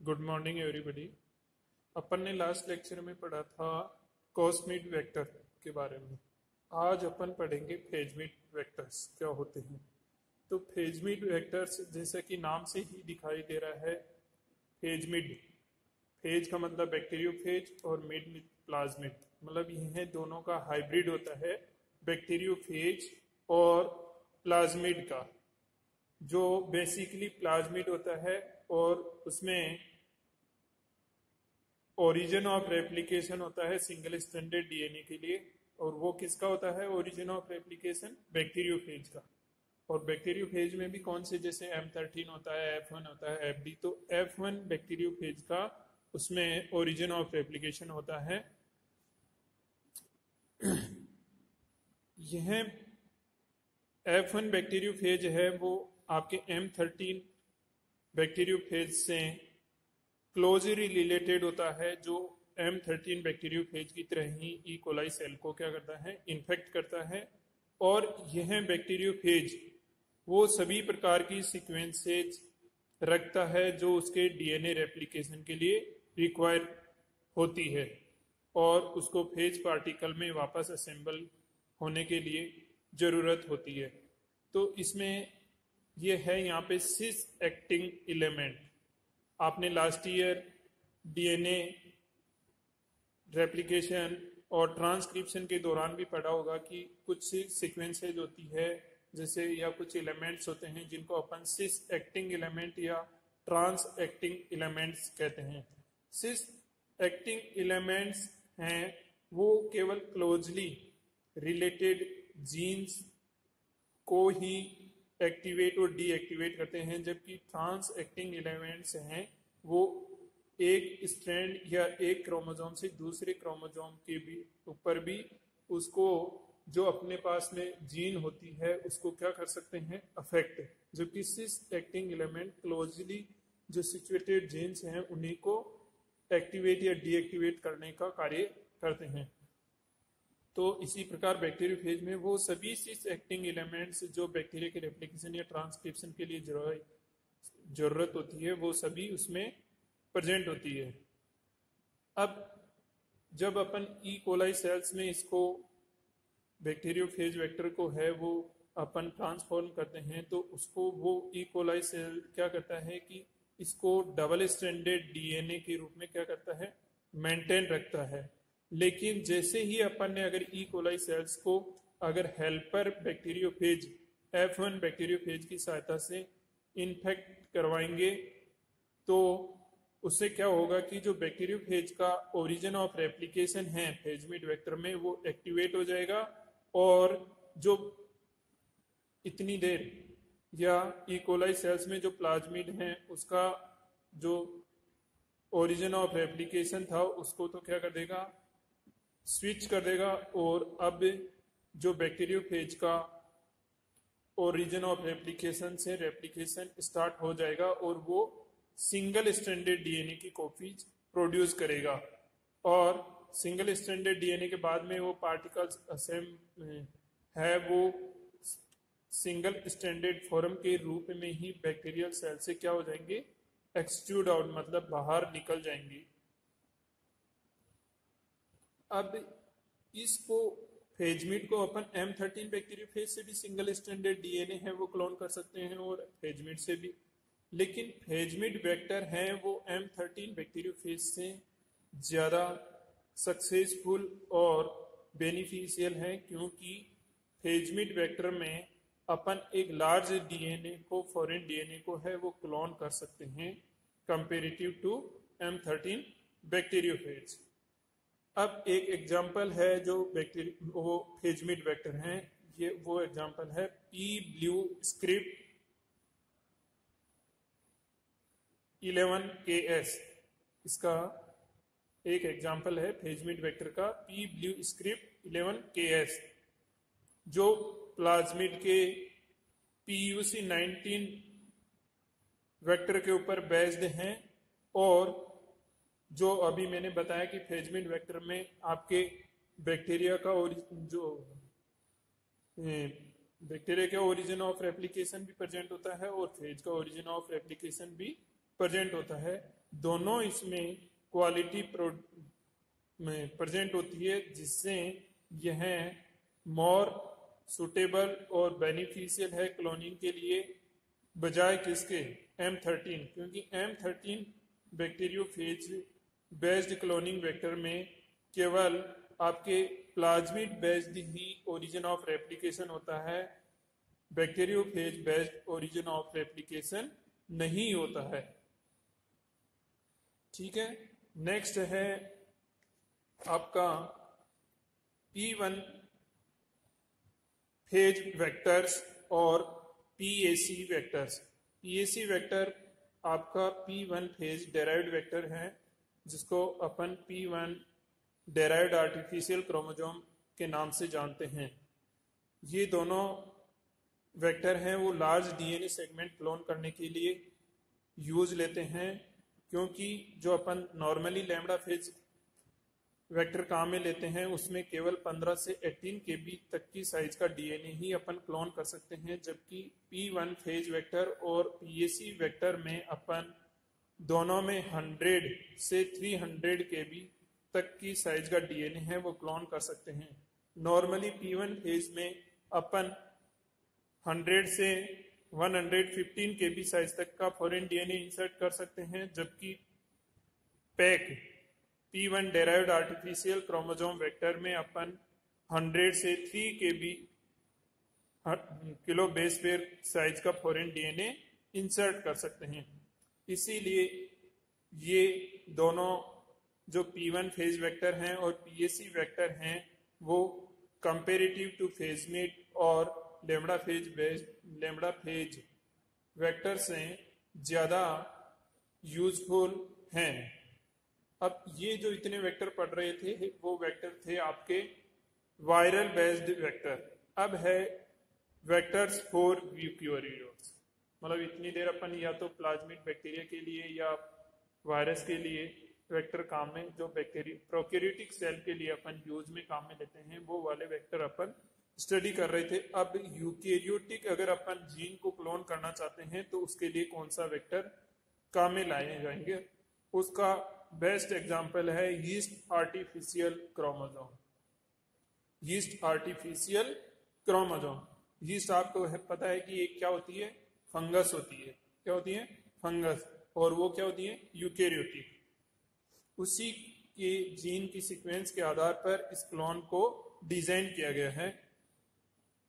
Good morning everybody. अपन ने last lecture में पढ़ा था कॉस्मिक वेक्टर के बारे में। आज अपन पढ़ेंगे फेजमिड वेक्टर्स क्या होते हैं। तो फेजमिड वेक्टर्स जैसा कि नाम से ही दिखाई दे रहा है, फेजमिड, फेज का मतलब बैक्टीरियोफेज और मिड प्लाज्मिड, मतलब यह दोनों का हाइब्रिड होता है, बैक्टीरियोफेज और प्लाज्मिड का। जो बेसिकली प्लाज्मिड होता है और उसमें ओरिजिन ऑफ रेप्लिकेशन होता है सिंगल स्ट्रैंडेड डीएनए के लिए, और वो किसका होता है ओरिजिन ऑफ रेप्लिकेशन? बैक्टीरियोफेज का। और बैक्टीरियोफेज में भी कौन से, जैसे M13 होता है, F1 होता है, FD। तो F1 बैक्टीरियोफेज का उसमें ओरिजिन ऑफ रेप्लिकेशन होता है। यह F1 बैक्टीरियोफेज है वो आपके M13 बैक्टीरियोफेज से क्लोजली रिलेटेड होता है, जो M13 बैक्टीरियोफेज की तरह ही ई कोलाई सेल को क्या करता है, इन्फेक्ट करता है। और यह बैक्टीरियोफेज वो सभी प्रकार की सीक्वेंसेज रखता है जो उसके डीएनए रेप्लिकेशन के लिए रिक्वायर होती है, और उसको फेज पार्टिकल में वापस असेंबल होने के लिए जरूरत होती है। तो इसमें यह है यहाँ पे सिस एक्टिंग एलिमेंट। आपने लास्ट ईयर डीएनए रेप्लिकेशन और ट्रांसक्रिप्शन के दौरान भी पढ़ा होगा कि कुछ सीक्वेंसेज होती है जैसे, या कुछ एलिमेंट्स होते हैं जिनको अपन सिस एक्टिंग एलिमेंट या ट्रांस एक्टिंग एलिमेंट्स कहते हैं। सिस एक्टिंग एलिमेंट्स हैं वो केवल क्लोजली रिलेटेड जीन्स को ही एक्टिवेट और डीएक्टिवेट करते हैं, जबकि ट्रांस एक्टिंग एलिमेंट्स हैं वो एक स्ट्रैंड या एक क्रोमोसोम से दूसरे क्रोमोसोम के भी ऊपर भी उसको, जो अपने पास में जीन होती है उसको क्या कर सकते हैं, अफेक्ट। जबकि सिस एक्टिंग एलिमेंट क्लोजली जो सिचुएटेड जीन्स हैं उन्हीं को एक्टिवेट या डीएक्टिवेट करने का कार्य करते हैं। तो इसी प्रकार बैक्टीरियोफेज में वो सभी सिस एक्टिंग एलिमेंट्स जो बैक्टीरिया के रेप्लिकेशन या ट्रांसक्रिप्शन के लिए जरूरत होती है वो सभी उसमें प्रेजेंट होती है। अब जब अपन ई कोलाई सेल्स में इसको बैक्टीरियोफेज वेक्टर को है वो अपन ट्रांसफॉर्म करते हैं, तो उसको वो ई कोलाई सेल क्या करता है कि इसको डबल स्ट्रैंडेड डीएनए के रूप में क्या करता है, मेंटेन रखता है। लेकिन जैसे ही अपन ने अगर ई कोलाई सेल्स को अगर हेल्पर बैक्टीरियोफेज F1 बैक्टीरियोफेज की सहायता से इन्फेक्ट करवाएंगे, तो उससे क्या होगा कि जो बैक्टीरियोफेज का ओरिजिन ऑफ रेप्लिकेशन है फेजमिड वेक्टर में वो एक्टिवेट हो जाएगा, और जो इतनी देर या ई कोलाई सेल्स में जो प्लाज्मिड है उसका जो ओरिजिन ऑफ रेप्लिकेशन था उसको तो क्या कर देगा, स्विच कर देगा। और अब जो बैक्टीरियोफेज का ओरिजिन ऑफ रेप्लिकेशन से रेप्लिकेशन स्टार्ट हो जाएगा और वो सिंगल स्ट्रैंडेड डीएनए की कॉपीज प्रोड्यूस करेगा। और सिंगल स्ट्रैंडेड डीएनए के बाद में वो पार्टिकल्स है वो सिंगल स्ट्रैंडेड फॉर्म के रूप में ही बैक्टीरियल सेल से क्या हो जाएंगे, एक्सट्रूड आउट, मतलब बाहर निकल जाएंगे। अब इसको फेजमिड को अपन M13 बैक्टीरियोफेज से भी सिंगल स्ट्रैंडेड डीएनए है वो क्लोन कर सकते हैं, और फेजमिड से भी। लेकिन फेजमिड वेक्टर हैं वो M13 बैक्टीरियोफेज से ज्यादा सक्सेसफुल और बेनिफिशियल है, क्योंकि फेजमिड वेक्टर में अपन एक लार्ज डीएनए को, फॉरेन डीएनए को है वो क्लोन कर सकते हैं कंपेरेटिव टू M13 बैक्टीरियोफेज। अब एक एग्जांपल है जो वो फेजमिड वेक्टर हैं, ये वो एग्जांपल है P ब्लू स्क्रिप्ट 11KS। इसका एक एग्जांपल है फेजमिड वेक्टर का P ब्लू स्क्रिप्ट 11KS, जो प्लाज्मिड के PUC19 वेक्टर के ऊपर बेस्ड हैं। और जो अभी मैंने बताया कि फेजमिड वेक्टर में आपके बैक्टीरिया का जो बैक्टीरिया का ओरिजिन ऑफ रेप्लिकेशन भी प्रेजेंट होता है और फेज का ओरिजिन ऑफ रेप्लिकेशन भी प्रेजेंट होता है, दोनों इसमें क्वालिटी में प्रेजेंट होती है, जिससे यह मोर सुटेबल और बेनिफिशियल है क्लोनिंग के लिए बजाय किसके M13, क्योंकि M13 bacteriophage based cloning vector में केवल आपके plasmid based he origin of replication होता है, bacteriophage based origin of replication नहीं होता है। ठीक है, नेक्स्ट है आपका P1 फेज वेक्टर्स और PAC वेक्टर्स। PAC वेक्टर आपका P1 फेज डेराइव्ड वेक्टर है, जिसको अपन P1 डेराइव्ड आर्टिफिशियल क्रोमोसोम के नाम से जानते हैं। ये दोनों वेक्टर हैं वो लार्ज डीएनए सेगमेंट क्लोन करने के लिए यूज लेते हैं, क्योंकि जो अपन नॉर्मली लैम्बडा फेज वेक्टर काम में लेते हैं उसमें केवल 15 से 18 kb तक की साइज का डीएनए ही अपन क्लोन कर सकते हैं, जबकि P1 फेज वेक्टर और PAC वेक्टर में अपन दोनों में 100 से 300 kb तक की साइज का डीएनए है वो क्लोन कर सकते हैं। नॉर्मली P1 फेज में अपन 100 से 115 kb साइज तक का फॉरेन डीएनए इंसर्ट कर सकते हैं, जबकि pack P1 derived artificial chromosome vector में अपन 100 से 3 kb kilo base pair size का फॉरेन डीएनए इंसर्ट कर सकते हैं। इसीलिए ये दोनों जो P1 फेज वेक्टर हैं और PAC वेक्टर हैं वो कंपेरेटिव टू फेजमेट और लैम्बडा फेज वेक्टर से ज़्यादा यूजफुल हैं। अब ये जो इतने वेक्टर पढ़ रहे थे वो वेक्टर थे आपके वायरल बेस्ड वेक्टर। अब है वेक्टर्स फॉर यूकेरियोट्स, मतलब इतनी देर अपन या तो प्लाज्मिड बैक्टीरिया के लिए या वायरस के लिए वेक्टर काम में जो बैक्टीरिया प्रोकैरियोटिक सेल के लिए अपन यूज में काम में लेते हैं वो वाले वेक्टर अपन स्टडी कर रहे थे। अब यूकेरियोटिक अगर अपन जीन को क्लोन करना चाहते हैं तो उसके लिए कौन सा वेक्टर काम में लाए जाएंगे, उसका बेस्ट एग्जांपल है yeast artificial chromosome. Yeast artificial chromosome, yeast आपको पता है कि एक क्या होती है, फंगस होती है। क्या होती है, फंगस, और वो क्या होती है, यूकेरियोटिक। उसी के जीन की सीक्वेंस के आधार पर इस क्लोन को डिजाइन किया गया है।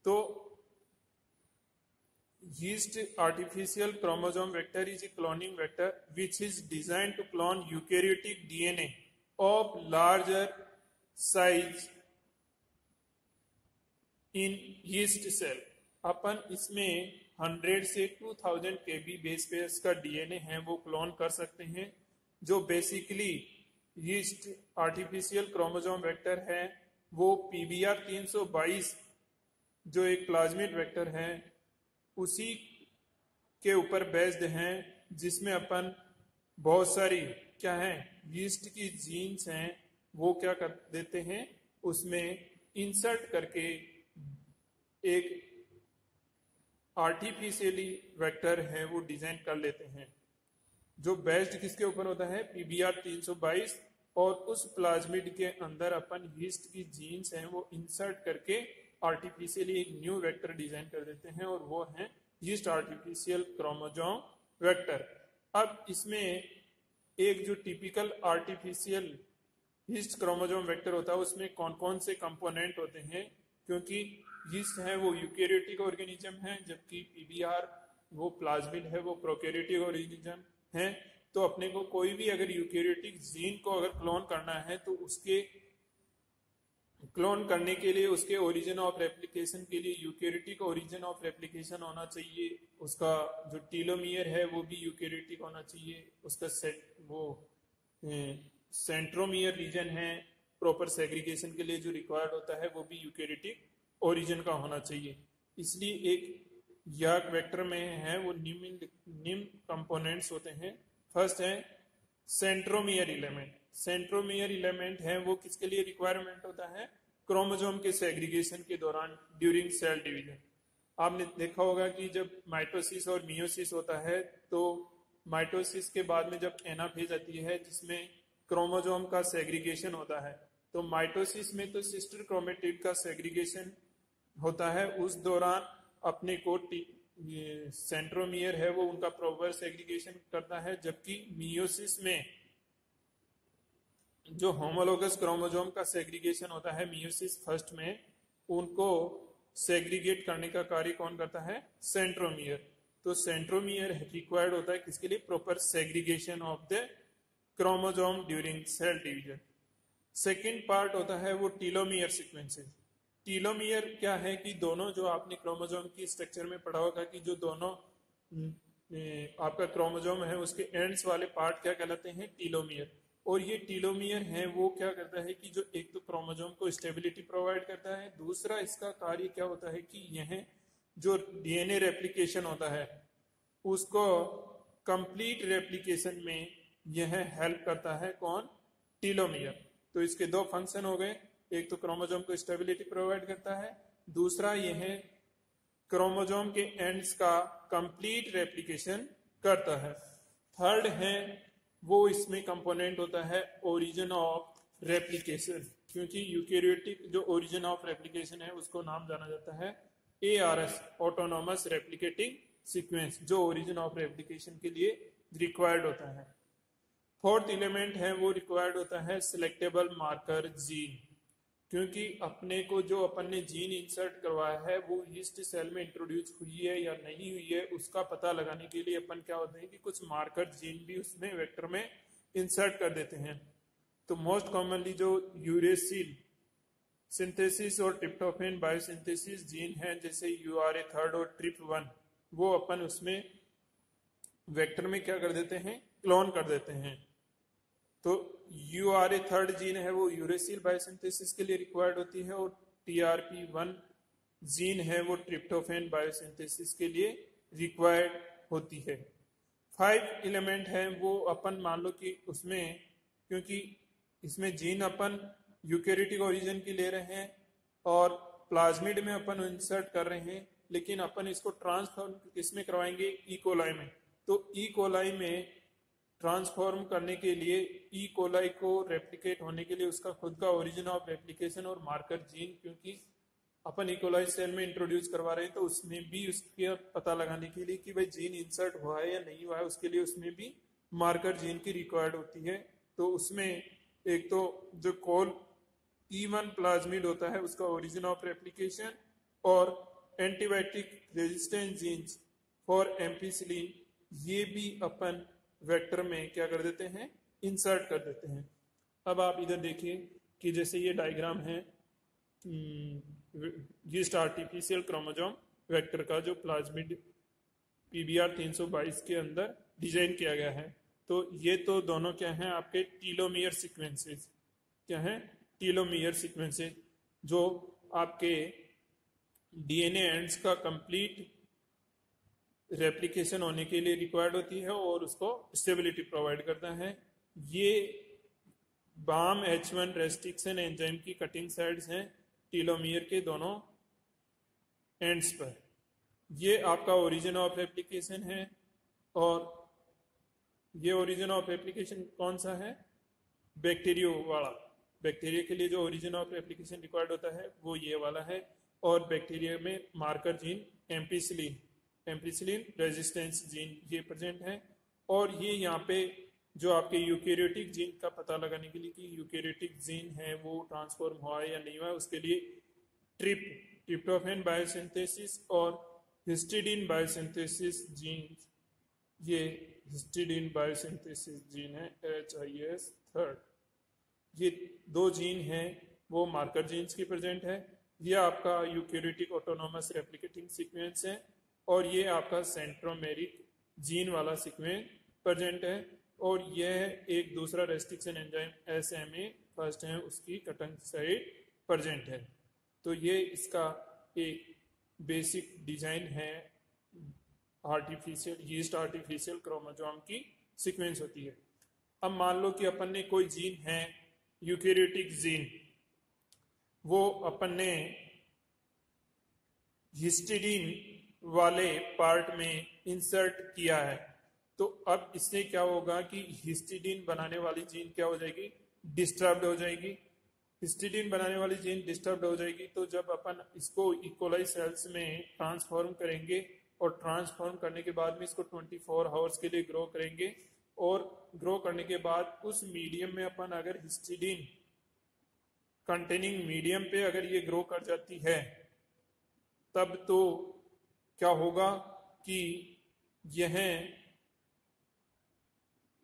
तो yeast artificial chromosome vector is a cloning vector which is designed to clone eukaryotic DNA of larger size in yeast cell। अपन इसमें 100 से 2000 kb बेस पेयर्स का डीएनए है वो क्लोन कर सकते हैं, जो basically yeast artificial chromosome vector है वो PBR 322 जो एक प्लाज्मिड वेक्टर है उसी के ऊपर बेस्ड हैं, जिसमें अपन बहुत सारी क्या है यीस्ट की जीन्स हैं वो क्या कर देते हैं उसमें इंसर्ट करके एक आर्टिफिशियली वेक्टर है वो डिजाइन कर लेते हैं, जो बेस्ड किसके ऊपर होता है, PBR 322। और उस प्लाज्मिड के अंदर अपन यीस्ट की जीन्स हैं वो इंसर्ट करके आर्टिफिशियली एक न्यू वेक्टर डिजाइन कर देते हैं, और वो है यीस्ट आर्टिफिशियल क्रोमोसोम वेक्टर। अब इसमें एक जो typical artificial yeast chromosome vector होता है उसमें कौन कौन से कंपोनेंट होते हैं, क्योंकि यीस्ट है वो यूकेरियोटिक ऑर्गेनिज्म है, जबकि PBR वो प्लाज्मिड है वो प्रोकैरियोटिक ऑर्गेनिज्म है। तो अपने को कोई भी अगर यूकेरियोटिक जीन को अगर क्लोन करना है तो उसके क्लोन करने के लिए उसके ओरिजिन ऑफ रेप्लिकेशन के लिए यूकेरियोटिक ओरिजिन ऑफ रेप्लिकेशन होना चाहिए, उसका जो टीलोमियर है वो भी यूकेरियोटिक होना चाहिए, उसका सेंट्रोमियर रीजन है प्रॉपर सेग्रीगेशन के लिए जो रिक्वायर्ड होता है वो भी यूकेरियोटिक ओरिजिन का होना चाहिए। इसलिए एक याक वेक्टर में है वो निम्न कंपोनेंट्स होते हैं। फर्स्ट है सेंट्रोमियर एलिमेंट। सेंट्रोमियर एलिमेंट है वो किसके लिए रिक्वायरमेंट होता है, क्रोमोसोम के सेग्रीगेशन के दौरान ड्यूरिंग सेल डिवीजन। आपने देखा होगा कि जब माइटोसिस और मियोसिस होता है तो माइटोसिस के बाद में जब एनाफेज आती है जिसमें क्रोमोसोम का सेग्रीगेशन होता है, तो माइटोसिस में तो सिस्टर क्रोमेटिड का सेग्रीगेशन होता है, उस दौरान अपने को सेंट्रोमियर है वो उनका प्रॉपर सेग्रीगेशन करता है, जबकि मियोसिस में जो होमोलोगस क्रोमोसोम का सेग्रीगेशन होता है मियोसिस फर्स्ट में, उनको सेग्रीगेट करने का कार्य कौन करता है? सेंट्रोमियर। तो सेंट्रोमियर रिक्वायर्ड होता है किसके लिए? Proper segregation of the chromosome during cell division. Second part होता है वो टीलोमियर सीक्वेंसेस। टीलोमियर क्या है कि दोनों जो आपने क्रोमोसोम की स्ट्रक्चर में पढ़ा होगा कि जो दोनों आपका क्रोमोसोम है उसके एंड्स वाले पार्ट क्या कहलाते हैं? टीलोमियर। और ये टीलोमियर है वो क्या करता है कि जो एक तो क्रोमोसोम को स्टेबिलिटी प्रोवाइड करता है, दूसरा इसका कार्य क्या होता है कि यह जो डीएनए रेप्लिकेशन होता है उसको कंप्लीट रेप्लिकेशन में यह हेल्प करता है। कौन? टीलोमियर। तो इसके दो फंक्शन हो गए, एक तो क्रोमोसोम को स्टेबिलिटी प्रोवाइड करता है, दूसरा यह क्रोमोसोम के एंड्स का कंप्लीट रेप्लिकेशन करता है। थर्ड है वो इसमें कंपोनेंट होता है ओरिजिन ऑफ रेप्लिकेशन, क्योंकि यूकैरियोटिक जो ओरिजिन ऑफ रेप्लिकेशन है उसको नाम जाना जाता है ARS, ऑटोनोमस रेप्लिकेटिंग सीक्वेंस, जो ओरिजिन ऑफ रेप्लिकेशन के लिए रिक्वायर्ड होता है। फोर्थ एलिमेंट है वो रिक्वायर्ड होता है सिलेक्टेबल मार्कर जीन, क्योंकि अपने को जो अपन ने जीन इंसर्ट करवाया है वो ईस्ट सेल में इंट्रोड्यूस हुई है या नहीं हुई है उसका पता लगाने के लिए अपन क्या होते हैं कि कुछ मार्कर जीन भी उसमें वेक्टर में इंसर्ट कर देते हैं। तो मोस्ट कॉमनली जो यूरेसिल सिंथेसिस और ट्रिप्टोफैन बायोसिंथेसिस जीन है जैसे URA3 और TRIP1, वो अपन उसमें वेक्टर में क्या कर देते हैं? क्लोन कर देते हैं। तो URA3 जीन है वो यूरेसिल बायोसिंथेसिस के लिए रिक्वायर्ड होती है और TRP1 जीन है वो ट्रिप्टोफैन बायोसिंथेसिस के लिए रिक्वायर्ड होती है। 5 एलिमेंट है वो अपन मान लो कि उसमें, क्योंकि इसमें जीन अपन यूकैरियोटिक ओरिजिन की ले रहे हैं और प्लाज्मिड में अपन इंसर्ट कर रहे हैं, लेकिन अपन इसको ट्रांसफॉर्म किसमें करवाएंगे? ई कोलाई में। तो ई कोलाई में ट्रांसफॉर्म करने के लिए ई कोलाई को रेप्लिकेट होने के लिए उसका खुद का ओरिजिन ऑफ रेप्लिकेशन और मार्कर जीन, क्योंकि अपन ई कोलाई सेल में इंट्रोड्यूस करवा रहे हैं तो उसमें भी उसका पता लगाने के लिए कि भाई जीन इंसर्ट हुआ है या नहीं हुआ है, उसके लिए उसमें भी मार्कर जीन की रिक्वायर्ड होती है। तो उसमें एक तो जो कोल E1 प्लाज्मिड होता है उसका ओरिजिन ऑफ रेप्लिकेशन और antibiotic resistant genes for ampicillin, ये भी अपन वेक्टर में क्या कर देते हैं? इंसर्ट कर देते हैं। अब आप इधर देखिए कि जैसे ये डायग्राम है यीस्ट आर्टिफिशियल क्रोमोसोम वेक्टर का जो प्लाज्मिड PBR 322 के अंदर डिजाइन किया गया है। तो ये तो दोनों क्या हैं? आपके टीलोमियर सीक्वेंसेस। क्या है? टीलोमियर सीक्वेंसेस जो आपके DNA एंड्स का कंप्लीट रेप्लिकेशन होने के लिए रिक्वायर्ड होती है और उसको स्टेबिलिटी प्रोवाइड करता है। ये बाम H1 रेस्ट्रिक्शन एंजाइम की कटिंग साइड्स हैं टीलोमियर के दोनों एंड्स पर। ये आपका ओरिजिन ऑफ रेप्लिकेशन है और ये ओरिजिन ऑफ रेप्लिकेशन कौन सा है? बैक्टीरियो वाला। बैक्टीरिया के लिए जो ओरिजिन ऑफ रेप्लिकेशन रिक्वायर्ड होता है वो ये वाला है, और बैक्टीरिया में marker gene ampicillin resistance gene ये प्रेजेंट है। और ये यहाँ पे जो आपके यूकैरियोटिक जीन का पता लगाने के लिए कि यूकैरियोटिक जीन है वो ट्रांसफॉर्म हुआ है या नहीं हुआ, उसके लिए ट्रिप्टोफैन बायोसिंथेसिस और हिस्टिडीन बायोसिंथेसिस जीन, ये हिस्टिडीन बायोसिंथेसिस जीन है HIS3, ये दो जीन हैं वो मार्कर जीन्स की प्रेजेंट है। ये आपका यूकैरियोटिक ऑटोनोमस रेप्लिकेटिंग सीक्वेंस है और ये आपका सेंट्रोमेरिक जीन वाला सीक्वेंस प्रेजेंट है। और यह एक दूसरा रेस्ट्रिक्शन एंजाइम SMA फर्स्ट है उसकी कटिंग साइड प्रेजेंट है। तो ये इसका एक बेसिक डिजाइन है आर्टिफिशियल यीस्ट आर्टिफिशियल क्रोमोसोम की सीक्वेंस होती है। अब मान लो कि अपन ने कोई जीन है यूकैरियोटिक जीन, वो अपन ने हिस्टिडीन वाले पार्ट में इंसर्ट किया है, तो अब इससे क्या होगा कि हिस्टिडीन बनाने वाली जीन क्या हो जाएगी, डिस्टर्ब्ड हो जाएगी। हिस्टिडीन बनाने वाली जीन डिस्टर्ब्ड हो जाएगी, तो जब अपन इसको इकोलाई सेल्स में ट्रांसफॉर्म करेंगे और ट्रांसफॉर्म करने के बाद में इसको 24 आवर्स के लिए ग्रो करेंगे, और ग्रो करने के बाद उस मीडियम में अपन अगर हिस्टिडीन कंटेनिंग मीडियम पे अगर ये ग्रो कर जाती है, तब तो क्या होगा कि यह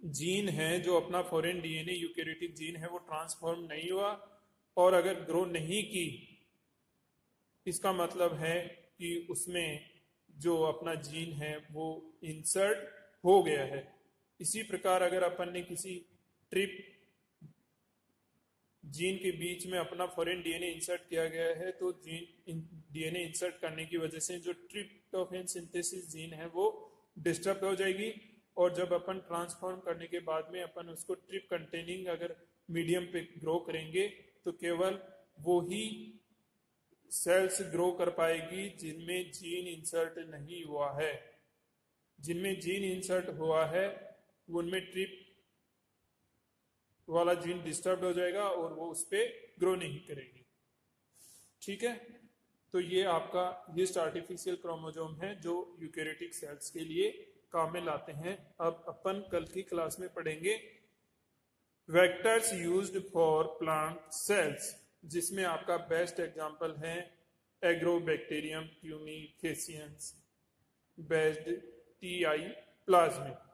जीन है जो अपना फॉरेन डीएनए यूकेरियोटिक जीन है वो ट्रांसफॉर्म नहीं हुआ, और अगर ग्रो नहीं की, इसका मतलब है कि उसमें जो अपना जीन है वो इंसर्ट हो गया है। इसी प्रकार अगर अपन ने किसी ट्रिप जीन के बीच में अपना फॉरेन डीएनए इंसर्ट किया गया है, तो जीन डीएनए इंसर्ट करने की वजह से जो ट्रिप्टोफैन सिंथेसिस जीन है वो डिस्टर्ब हो जाएगी, और जब अपन ट्रांसफॉर्म करने के बाद में अपन उसको ट्रिप कंटेनिंग अगर मीडियम पे ग्रो करेंगे, तो केवल वो ही सेल्स ग्रो कर पाएगी जिनमें जीन इंसर्ट नहीं हुआ है। जिनमें जीन इंसर्ट हुआ है उनमें ट्रिप वाला जीन डिस्टर्ब हो जाएगा और वो उस पर ग्रो नहीं करेगी। ठीक है, तो ये आपका हिस्ट आर्टिफिशियल क्रोमोसोम है जो यूकेरियोटिक सेल्स के लिए काम में लाते हैं। अब अपन कल की क्लास में पढ़ेंगे vectors used for plant cells, जिसमें आपका बेस्ट एग्जांपल है एग्रोबैक्टीरियम ट्यूनिफेसियंस बेस्ड TI प्लाज्मिड।